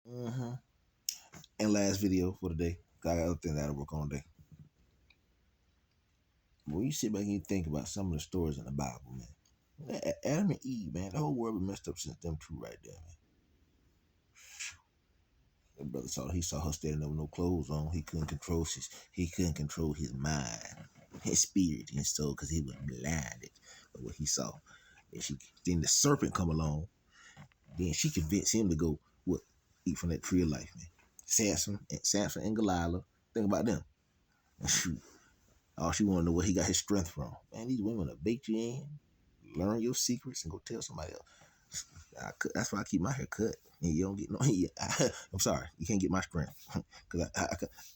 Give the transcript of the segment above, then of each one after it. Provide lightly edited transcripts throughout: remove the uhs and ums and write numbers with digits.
Mm-hmm. And last video for the day. I got other things I gotta work on today. When you sit back and you think about some of the stories in the Bible, man. Adam and Eve, man, the whole world been messed up since them two right there, man. The brother saw her standing there with no clothes on. He couldn't control his mind, his spirit, his soul, because he was blinded by what he saw. And then the serpent come along. Then she convinced him to go eat from that tree of life, man. Samson and Delilah. Think about them. And shoot, all she wanted to know where he got his strength from. Man, these women will bait you in, learn your secrets, and go tell somebody else. That's why I keep my hair cut. And you don't get no. I'm sorry, you can't get my strength because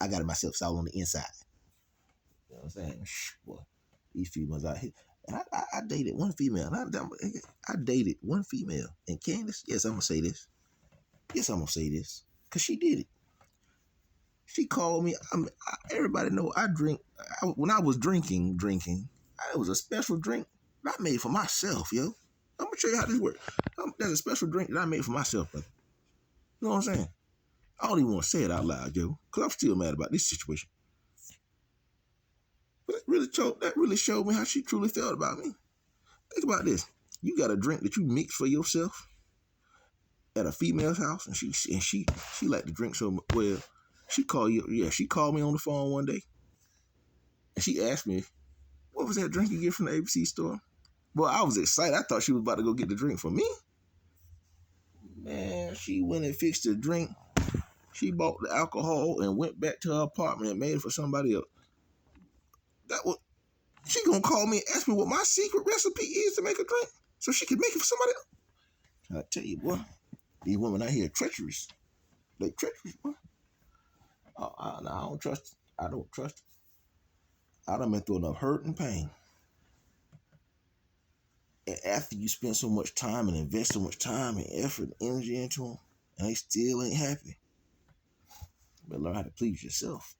I got it myself. It's all on the inside. You know what I'm saying? Boy, these females out here. And I dated one female. I dated one female. And Candace, yes, I'm gonna say this. Yes, I'm gonna say this because she did it. She called me. Everybody know I drink. When I was drinking, it was a special drink that I made for myself, yo. I'm gonna show you how this works. There's a special drink that I made for myself, brother. You know what I'm saying? I don't even want to say it out loud, yo, because I'm still mad about this situation. But that really showed me how she truly felt about me. Think about this. You got a drink that you mix for yourself at a female's house, and she liked to drink so well. She called you. Yeah, she called me on the phone one day, and she asked me, "What was that drink you get from the ABC store?" Well, I was excited. I thought she was about to go get the drink for me. Man, she went and fixed the drink. She bought the alcohol and went back to her apartment and made it for somebody else. That was she gonna call me and ask me what my secret recipe is to make a drink so she can make it for somebody else. I tell you, boy, these women out here are treacherous. They treacherous, boy. I don't trust it. I don't trust it. I done been through enough hurt and pain. And after you spend so much time and invest so much time and effort and energy into them, and they still ain't happy, you better learn how to please yourself.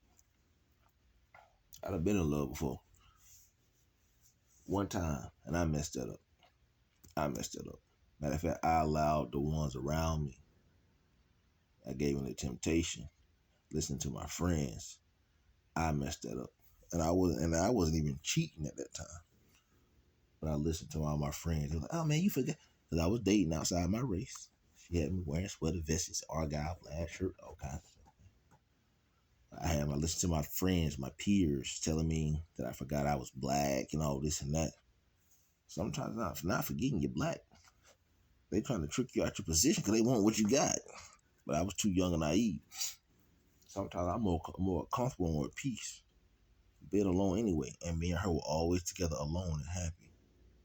I done been in love before. One time, and I messed that up. Matter of fact, I allowed the ones around me. I gave them the temptation. Listening to my friends. I messed that up. And I wasn't even cheating at that time. But I listened to all my friends. They were like, "Oh man, you forgot." Because I was dating outside my race. She had me wearing sweater vests, Argyle, plaid shirt, all kinds of stuff. I listened to my friends, my peers, telling me that I forgot I was black and all this and that. Sometimes not forgetting you're black. They trying to trick you out your position because they want what you got. But I was too young and naive. Sometimes I'm more comfortable and more at peace. Being alone anyway. And me and her were always together alone and happy.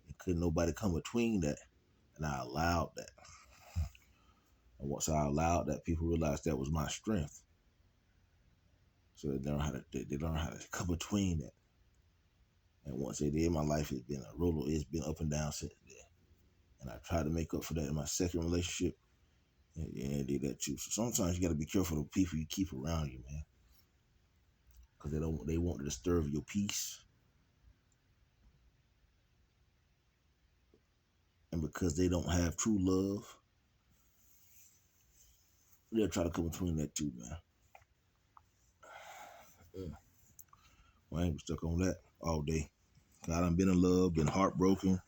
And couldn't nobody come between that. And I allowed that. And once I allowed that, people realized that was my strength. So they learn how to come between that. And once they did, my life has been a roller. It's been up and down since then. And I tried to make up for that in my second relationship. And I did that too. So sometimes you got to be careful of the people you keep around you, man, because they want to disturb your peace, and because they don't have true love, they'll try to come between that too, man. Well, I ain't stuck on that all day. I done been in love, been heartbroken.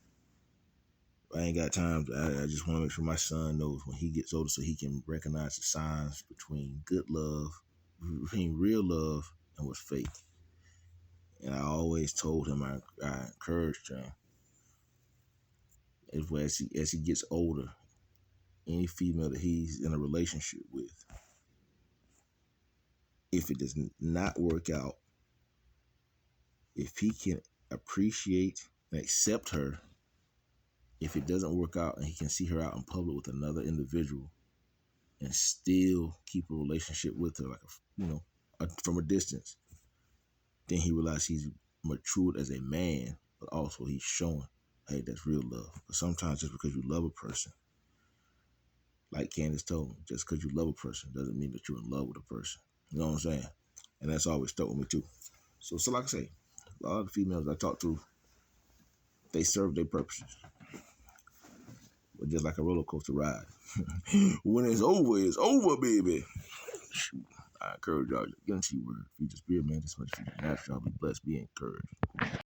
I ain't got time. I just want to make sure my son knows when he gets older, so he can recognize the signs between good love, between real love, and what's fake. And I always told him, I encouraged him, as he gets older, any female that he's in a relationship with, if it does not work out, if he can appreciate and accept her, if it doesn't work out and he can see her out in public with another individual and still keep a relationship with her, from a distance, then he realizes he's matured as a man, but also he's showing, hey, that's real love. But sometimes just because you love a person, like Candace told me, just because you love a person doesn't mean that you're in love with a person. You know what I'm saying? And that's always stuck with me too. So like I say, a lot of the females I talk to, they serve their purposes. but just like a roller coaster ride. When it's over, baby. Shoot. I encourage y'all. Get into your word. Feed your spirit, man. This much feed your natural. Be blessed. Be encouraged.